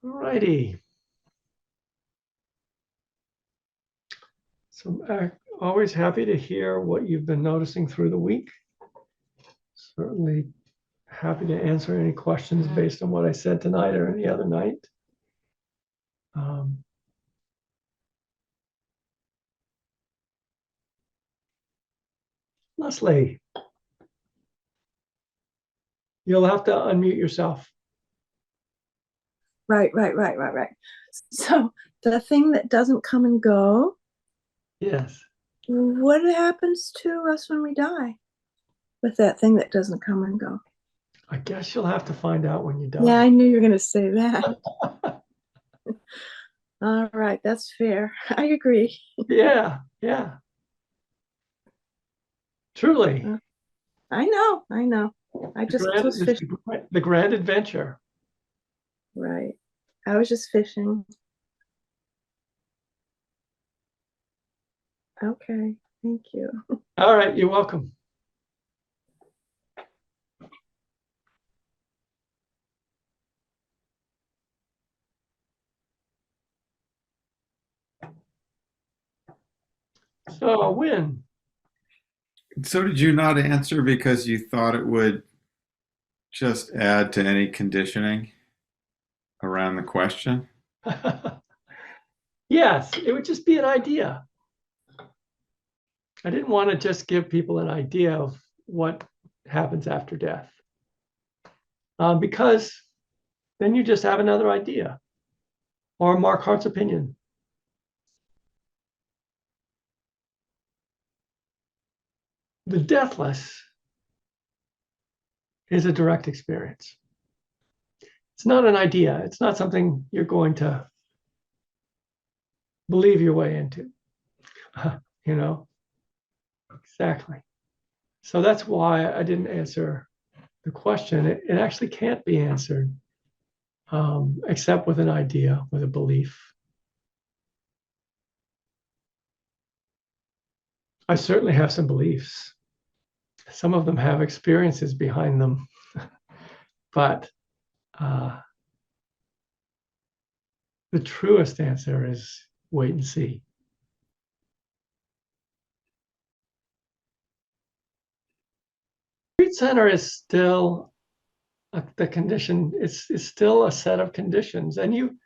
All righty. So I'm always happy to hear what you've been noticing through the week. Certainly happy to answer any questions based on what I said tonight or any other night. Leslie, you'll have to unmute yourself. Right. So the thing that doesn't come and go, Yes. what happens to us when we die with that thing that doesn't come and go? I guess you'll have to find out when you die. Yeah, I knew you were going to say that. All right, that's fair. I agree. Yeah. Truly. I know. I just was fishing. The grand adventure. Right. I was just fishing. Okay, thank you. All right, you're welcome. So, Win. So did you not answer because you thought it would just add to any conditioning around the question? Yes, it would just be an idea. I didn't want to just give people an idea of what happens after death, because then you just have another idea or Mark Hart's opinion. The deathless is a direct experience. It's not an idea. It's not something you're going to believe your way into. You know, exactly. So that's why I didn't answer the question. It actually can't be answered except with an idea, with a belief. I certainly have some beliefs. Some of them have experiences behind them, but the truest answer is wait and see. Retreat center is still the condition, it's still a set of conditions. And you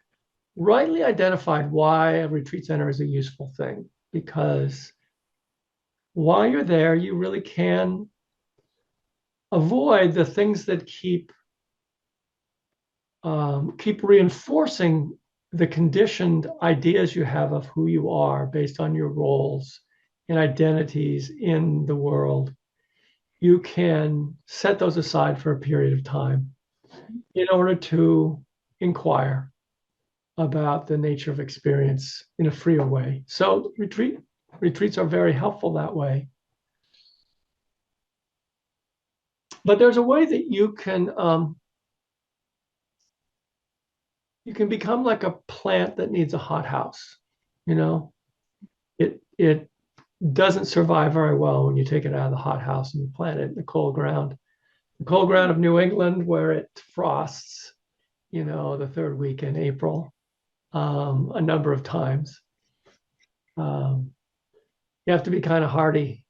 rightly identified why a retreat center is a useful thing, because while you're there, you really can avoid the things that keep reinforcing the conditioned ideas you have of who you are based on your roles and identities in the world. You can set those aside for a period of time in order to inquire about the nature of experience in a freer way. So retreats are very helpful that way. But there's a way that you can become like a plant that needs a hothouse. You know, it doesn't survive very well when you take it out of the hothouse and you plant it in the cold ground. The cold ground of New England, where it frosts, the third week in April, a number of times. You have to be kind of hardy.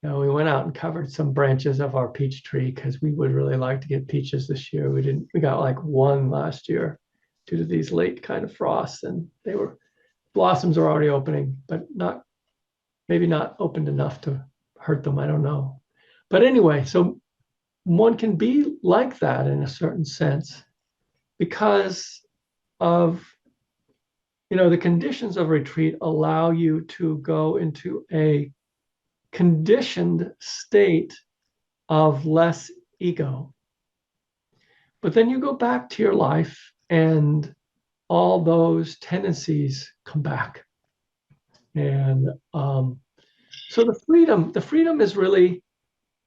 We went out and covered some branches of our peach tree because we would really like to get peaches this year. We got like one last year due to these late kind of frosts, and blossoms are already opening, but maybe not opened enough to hurt them. I don't know. But anyway, so one can be like that in a certain sense because of, the conditions of retreat allow you to go into a conditioned state of less ego. But then you go back to your life and all those tendencies come back. And so the freedom is really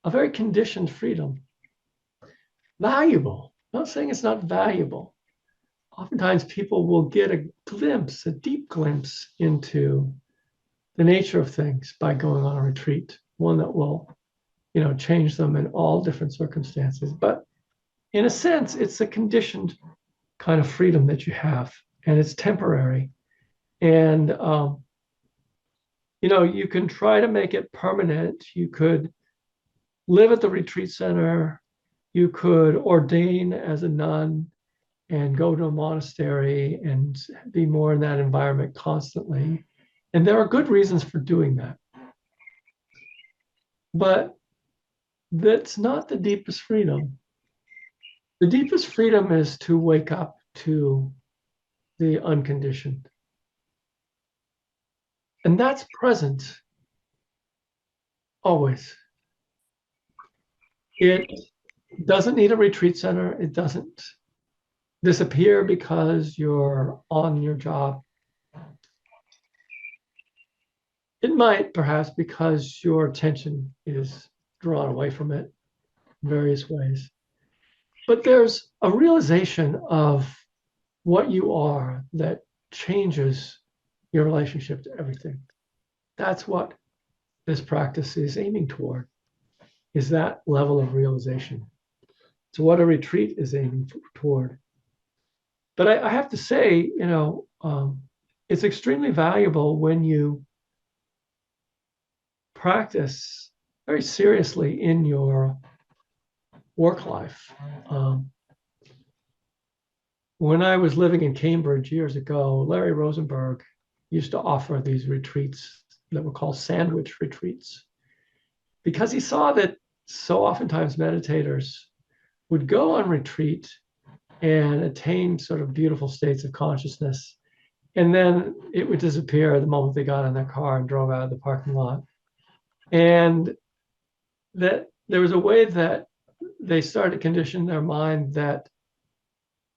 a very conditioned freedom. Valuable. I'm not saying it's not valuable. Oftentimes people will get a deep glimpse into the nature of things by going on a retreat, one that will, change them in all different circumstances. But in a sense, it's a conditioned kind of freedom that you have, and it's temporary. And you can try to make it permanent. You could live at the retreat center. You could ordain as a nun and go to a monastery and be more in that environment constantly. And there are good reasons for doing that. But that's not the deepest freedom. The deepest freedom is to wake up to the unconditioned. And that's present always. It doesn't need a retreat center. It doesn't disappear because you're on your job. It might, perhaps, because your attention is drawn away from it in various ways. But there's a realization of what you are that changes your relationship to everything. That's what this practice is aiming toward, is that level of realization. So what a retreat is aiming toward. But I have to say, it's extremely valuable when you practice very seriously in your work life. When I was living in Cambridge years ago, Larry Rosenberg used to offer these retreats that were called sandwich retreats, because he saw that so oftentimes meditators would go on retreat and attain sort of beautiful states of consciousness, and then it would disappear the moment they got in their car and drove out of the parking lot. And that there was a way that they started to condition their mind that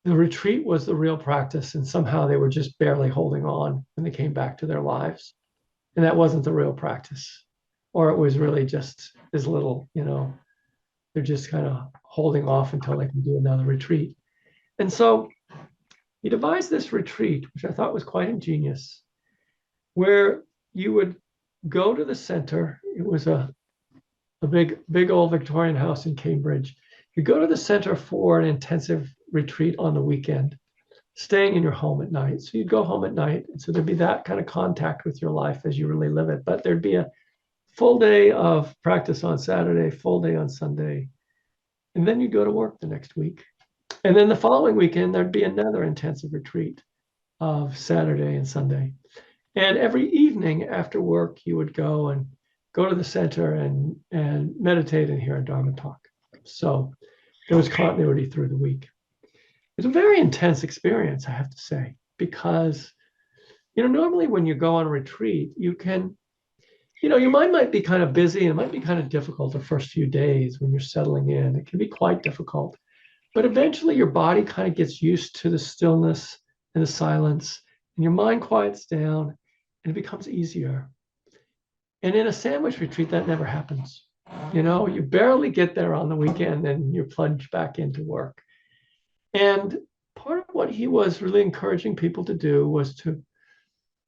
the retreat was the real practice, and somehow they were just barely holding on when they came back to their lives. And that wasn't the real practice. Or it was really just this little, they're just kind of holding off until they can do another retreat. And so he devised this retreat, which I thought was quite ingenious, where you would go to the center. It was a big old Victorian house in Cambridge. You go to the center for an intensive retreat on the weekend, staying in your home at night. So you'd go home at night. And so there'd be that kind of contact with your life as you really live it. But there'd be a full day of practice on Saturday, full day on Sunday. And then you'd go to work the next week. And then the following weekend, there'd be another intensive retreat of Saturday and Sunday. And every evening after work, you would go to the center and meditate and hear a Dharma talk. So there was continuity through the week. It's a very intense experience, I have to say, because, normally when you go on a retreat, you can, your mind might be kind of busy and it might be kind of difficult the first few days when you're settling in. It can be quite difficult. But eventually your body kind of gets used to the stillness and the silence, and your mind quiets down and it becomes easier. And in a sandwich retreat, that never happens. You barely get there on the weekend and you're plunged back into work. And part of what he was really encouraging people to do was to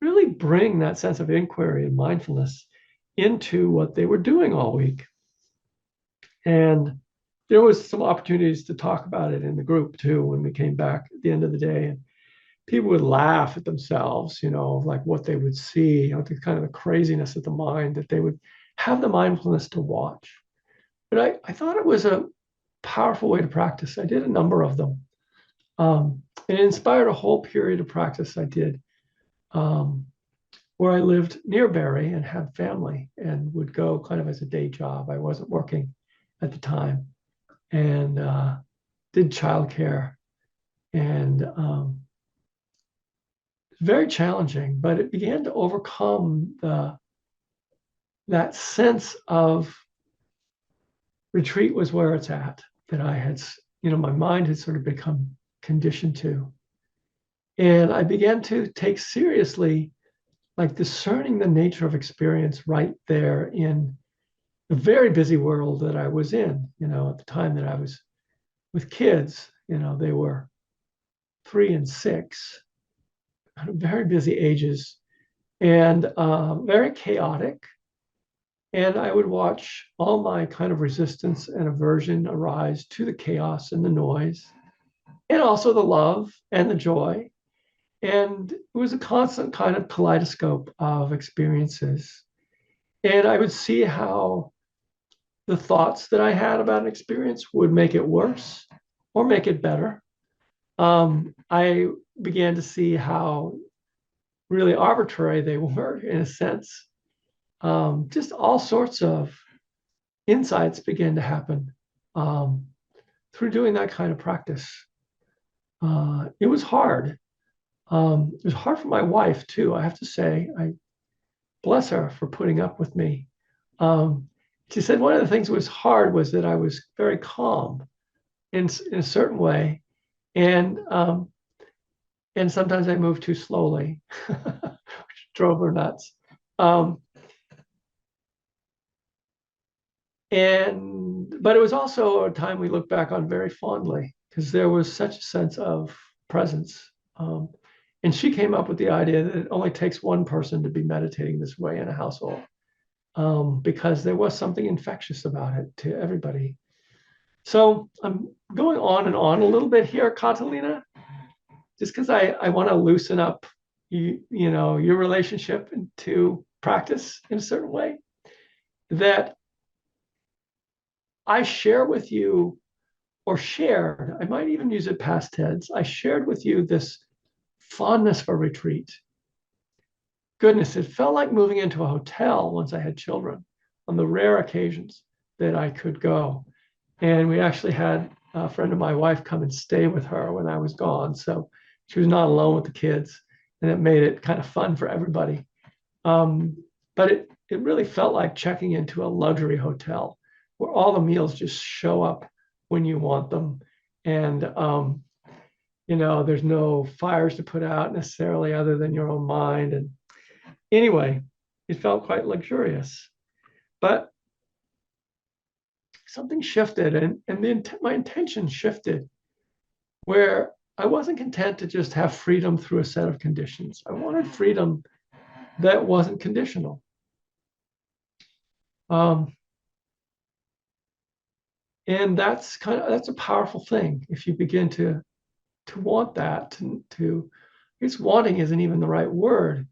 really bring that sense of inquiry and mindfulness into what they were doing all week. And there was some opportunities to talk about it in the group too when we came back at the end of the day. And people would laugh at themselves, like what they would see, the kind of the craziness of the mind, that they would have the mindfulness to watch. But I thought it was a powerful way to practice. I did a number of them. And it inspired a whole period of practice I did, where I lived near Barrie and had family and would go kind of as a day job. I wasn't working at the time, and did childcare. And very challenging, but it began to overcome that sense of retreat was where it's at, that I had, my mind had sort of become conditioned to. And I began to take seriously, like discerning the nature of experience right there in the very busy world that I was in, at the time that I was with kids. They were 3 and 6, very busy ages, and very chaotic. And I would watch all my kind of resistance and aversion arise to the chaos and the noise. and also the love and the joy. And it was a constant kind of kaleidoscope of experiences. And I would see how the thoughts that I had about an experience would make it worse or make it better. I began to see how really arbitrary they were in a sense. Just all sorts of insights began to happen through doing that kind of practice. It was hard. It was hard for my wife too. I have to say, I bless her for putting up with me. She said one of the things that was hard was that I was very calm in a certain way, and sometimes I moved too slowly, which drove her nuts. But it was also a time we look back on very fondly because there was such a sense of presence. And she came up with the idea that it only takes one person to be meditating this way in a household, because there was something infectious about it to everybody. So I'm going on and on a little bit here, Catalina, just because I want to loosen up your relationship to practice in a certain way that I share with you, or shared, I might even use it past tense, I shared with you this fondness for retreat. Goodness, it felt like moving into a hotel once I had children on the rare occasions that I could go. And we actually had a friend of my wife come and stay with her when I was gone. So she was not alone with the kids, and it made it kind of fun for everybody. But it really felt like checking into a luxury hotel where all the meals just show up when you want them. And, there's no fires to put out necessarily other than your own mind. And anyway, it felt quite luxurious. But something shifted, and my intention shifted, where I wasn't content to just have freedom through a set of conditions. I wanted freedom that wasn't conditional. And that's a powerful thing if you begin to want that, to I guess wanting isn't even the right word.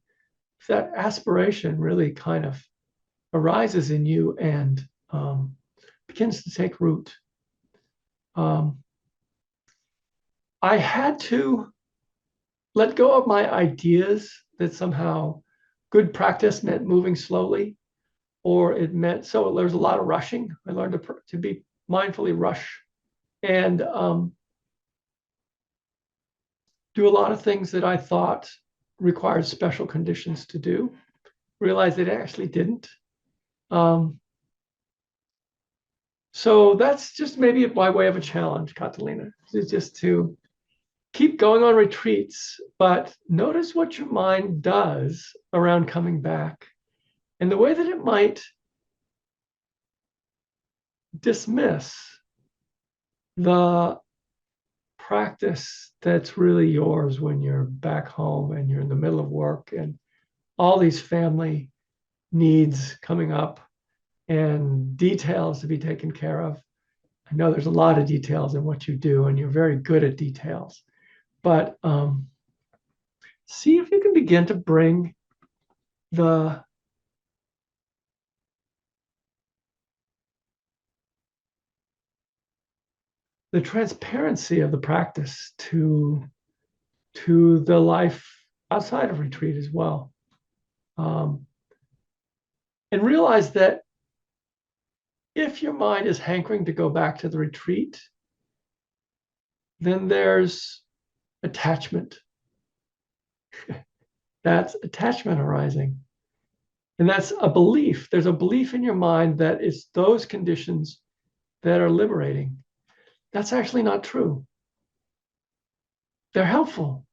If that aspiration really kind of arises in you and begins to take root. I had to let go of my ideas that somehow good practice meant moving slowly, or it meant, so there's a lot of rushing. I learned to be mindfully rush and do a lot of things that I thought required special conditions to do. Realized it actually didn't. So that's just maybe by way of a challenge, Catalina, just to keep going on retreats, but notice what your mind does around coming back and the way that it might dismiss the practice that's really yours when you're back home and you're in the middle of work and all these family needs coming up and details to be taken care of. I know there's a lot of details in what you do, and you're very good at details. But see if you can begin to bring the transparency of the practice to the life outside of retreat as well. And realize that if your mind is hankering to go back to the retreat, then there's attachment. That's attachment arising. And that's a belief. There's a belief in your mind that it's those conditions that are liberating. That's actually not true. They're helpful.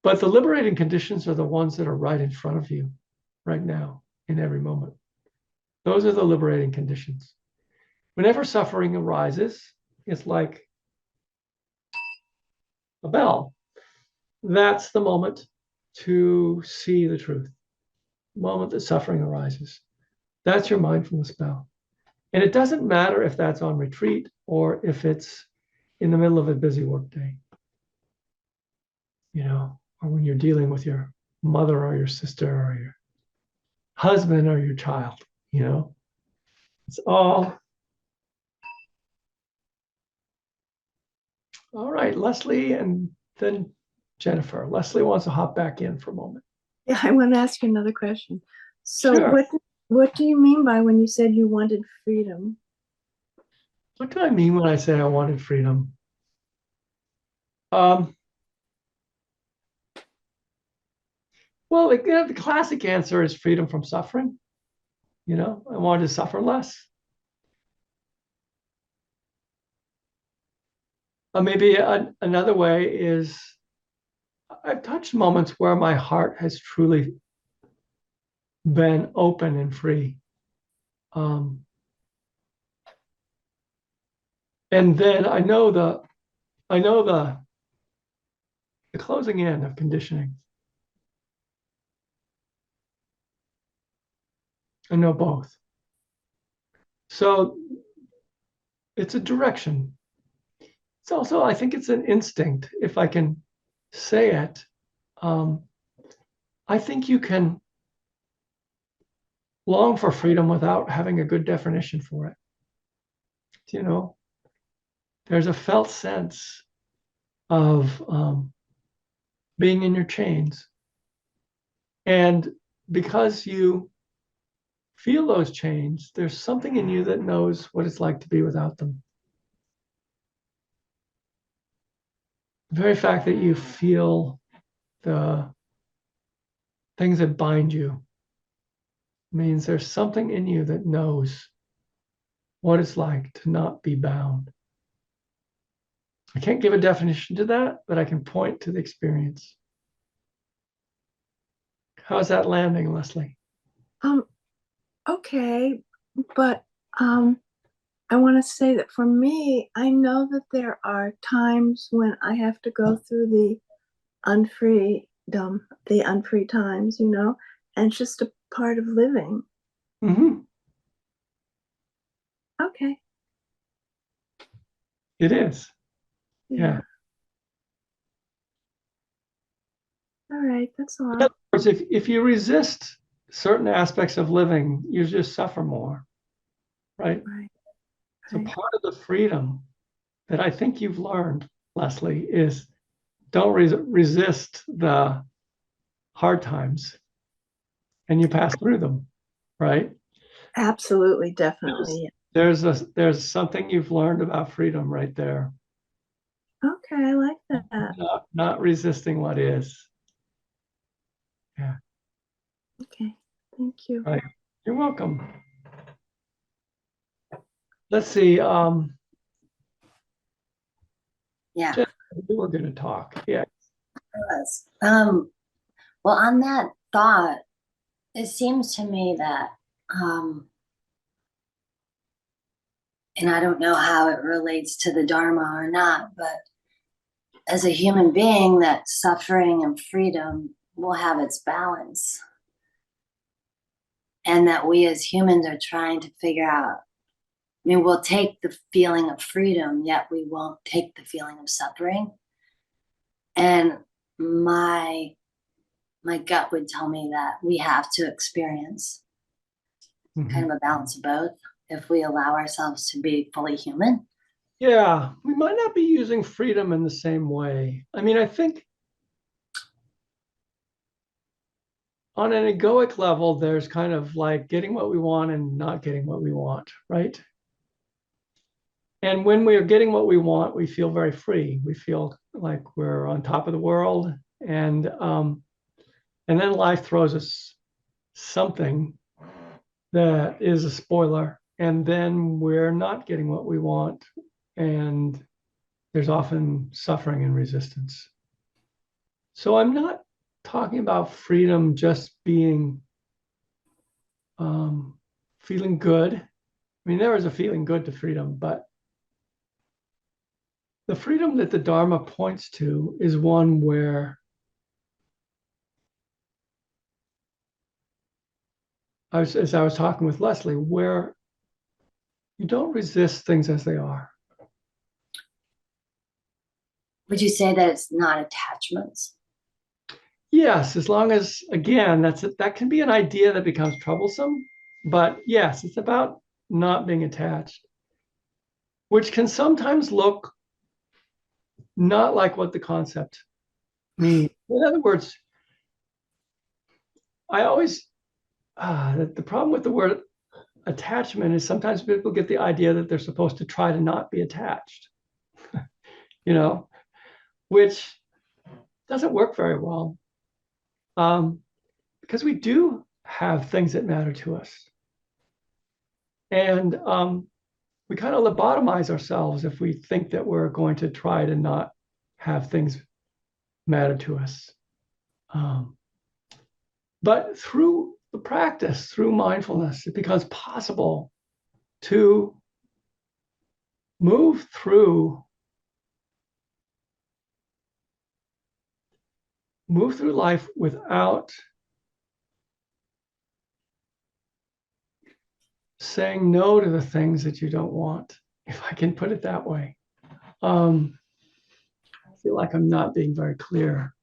But the liberating conditions are the ones that are right in front of you right now, in every moment. Those are the liberating conditions. Whenever suffering arises, it's like a bell. That's the moment to see the truth. The moment that suffering arises. That's your mindfulness bell. And it doesn't matter if that's on retreat or if it's in the middle of a busy workday, or when you're dealing with your mother or your sister or your husband or your child, it's all right. Leslie and then Jennifer. Leslie wants to hop back in for a moment. Yeah, I want to ask you another question. So Sure. what do you mean by when you said you wanted freedom? What do I mean when I say I wanted freedom? Um, well, the classic answer is freedom from suffering. I wanted to suffer less. Maybe another way is I've touched moments where my heart has truly been open and free. And then I know the closing in of conditioning. I know both. So it's a direction. It's also, I think it's an instinct, if I can say it. I think you can long for freedom without having a good definition for it. There's a felt sense of being in your chains. And because you feel those chains, there's something in you that knows what it's like to be without them. The very fact that you feel the things that bind you means there's something in you that knows what it's like to not be bound. I can't give a definition to that, but I can point to the experience. How's that landing, Leslie? Okay, but I want to say that for me, I know that there are times when I have to go through the unfree times, and it's just a part of living. Mm-hmm. Okay. It is. Yeah. Yeah. All right, that's all. In other words, if you resist certain aspects of living, you just suffer more, right? Right. So Right. part of the freedom that I think you've learned, Leslie, is don't resist the hard times and you pass through them, right? Absolutely, definitely. There's something you've learned about freedom right there. Okay, I like that. Not resisting what is. Yeah. Okay, thank you. Right. You're welcome. Let's see. Yeah, Jen, we were going to talk. Yeah. it was. Well, on that thought, it seems to me that, and I don't know how it relates to the Dharma or not, but as a human being, that suffering and freedom will have its balance. And that we as humans are trying to figure out, we'll take the feeling of freedom, yet we won't take the feeling of suffering. And my gut would tell me that we have to experience kind of a balance of both if we allow ourselves to be fully human. Yeah, we might not be using freedom in the same way. I mean, I think on an egoic level, there's kind of like getting what we want and not getting what we want, right? And when we are getting what we want, we feel very free. We feel like we're on top of the world, and then life throws us something that is a spoiler, and then we're not getting what we want, and there's often suffering and resistance. So I'm not talking about freedom just being feeling good. I mean, there is a feeling good to freedom, but the freedom that the Dharma points to is one where as I was talking with Leslie, where you don't resist things as they are. Would you say that it's not attachments? Yes, as long as, again, that can be an idea that becomes troublesome, but yes, it's about not being attached, which can sometimes look not like what the concept means. In other words, I always, the problem with the word attachment is sometimes people get the idea that they're supposed to try to not be attached, you know, which doesn't work very well. Because we do have things that matter to us. And we kind of lobotomize ourselves if we think that we're going to try to not have things matter to us. But through the practice, through mindfulness, it becomes possible to move through life without saying no to the things that you don't want, if I can put it that way. I feel like I'm not being very clear.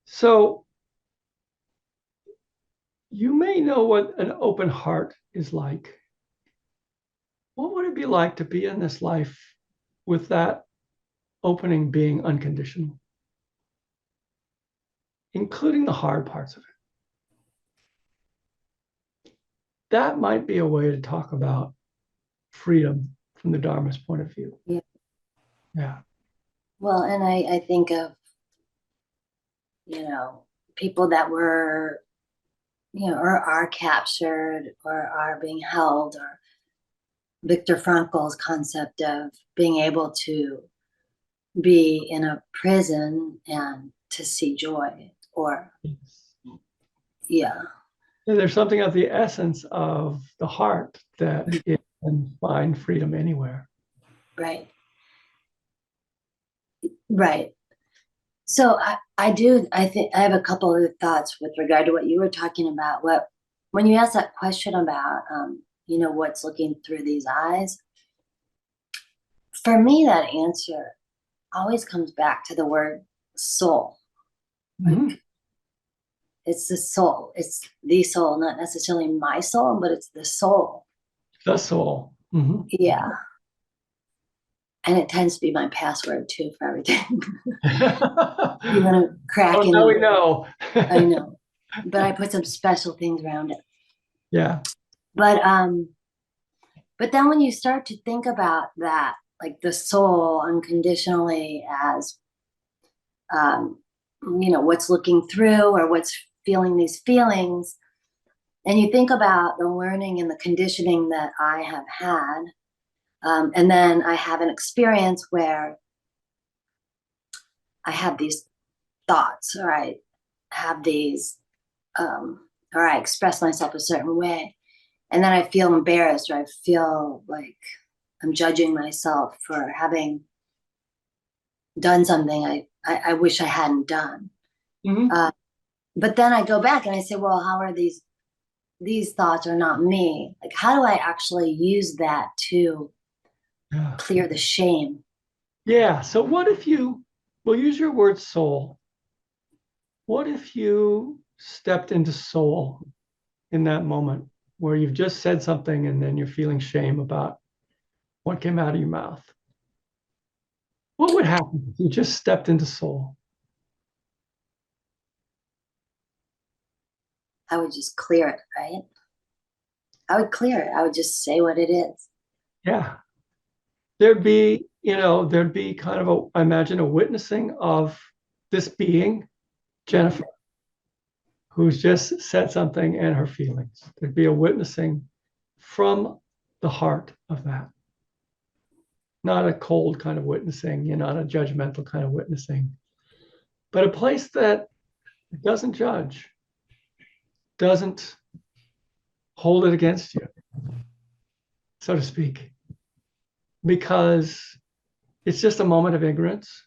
So you may know what an open heart is like. What would it be like to be in this life with that opening being unconditional, including the hard parts of it? That might be a way to talk about freedom from the Dharma's point of view. Yeah. Yeah. Well, and I think of, people that were, or are captured or are being held, or Viktor Frankl's concept of being able to be in a prison and to see joy, or, yeah. And there's something of the essence of the heart that it can find freedom anywhere. Right. Right. So I think I have a couple of thoughts with regard to what you were talking about. When you asked that question about, what's looking through these eyes, for me, that answer always comes back to the word soul. Mhm. It's the soul. It's the soul, not necessarily my soul, but it's the soul. The soul. Mhm. Yeah. And it tends to be my password too for everything. You want to crack Oh, in. now we know. I know. But I put some special things around it. Yeah. But then when you start to think about that, like the soul unconditionally as what's looking through or what's feeling these feelings, and you think about the learning and the conditioning that I have had, and then I have an experience where I have these thoughts, or I have these, or I express myself a certain way, and then I feel embarrassed, or I feel like I'm judging myself for having done something I wish I hadn't done. Mhm. But then I go back and I say, well, how are these thoughts are not me? Like, how do I actually use that to Yeah. clear the shame? Yeah. So what if we'll use your word soul. What if you stepped into soul in that moment where you've just said something and then you're feeling shame about what came out of your mouth? What would happen if you just stepped into soul? I would just clear it, right? I would clear it. I would just say what it is. Yeah. There'd be kind of I imagine a witnessing of this being, Jennifer, who's just said something and her feelings. There'd be a witnessing from the heart of that. Not a cold kind of witnessing, not a judgmental kind of witnessing, but a place that doesn't judge, doesn't hold it against you, so to speak, because it's just a moment of ignorance.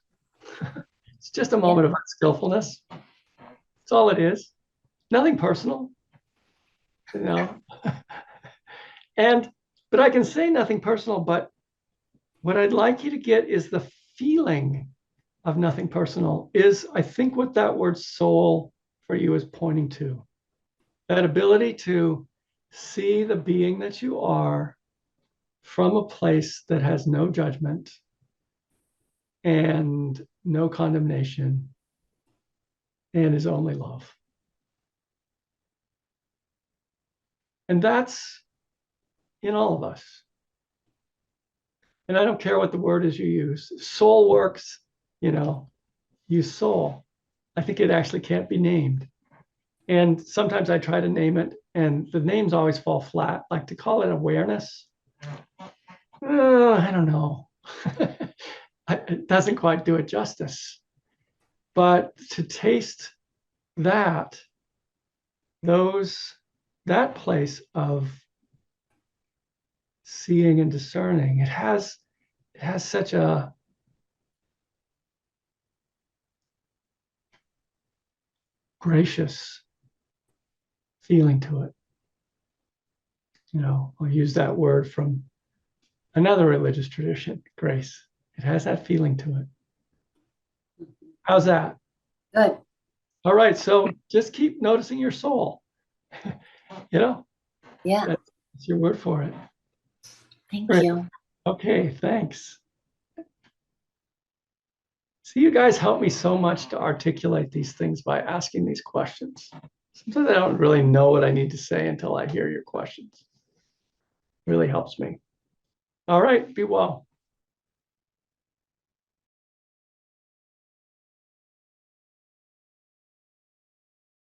It's just a Yeah. moment of unskillfulness. That's all it is. Nothing personal, you know. But I can say nothing personal, but what I'd like you to get is the feeling of nothing personal is, I think, what that word soul for you is pointing to. That ability to see the being that you are from a place that has no judgment and no condemnation and is only love. And that's in all of us. And I don't care what the word is you use. Soul works, use soul. I think it actually can't be named. And sometimes I try to name it, and the names always fall flat. Like to call it awareness, I don't know. It doesn't quite do it justice. But to taste that place of seeing and discerning, it has such a gracious feeling to it. I'll use that word from another religious tradition, grace. It has that feeling to it. How's that? Good. All right, so just keep noticing your soul. Yeah. That's your word for it. Thank Great. you. Okay, thanks. So you guys help me so much to articulate these things by asking these questions. Sometimes I don't really know what I need to say until I hear your questions. It really helps me. All right, be well.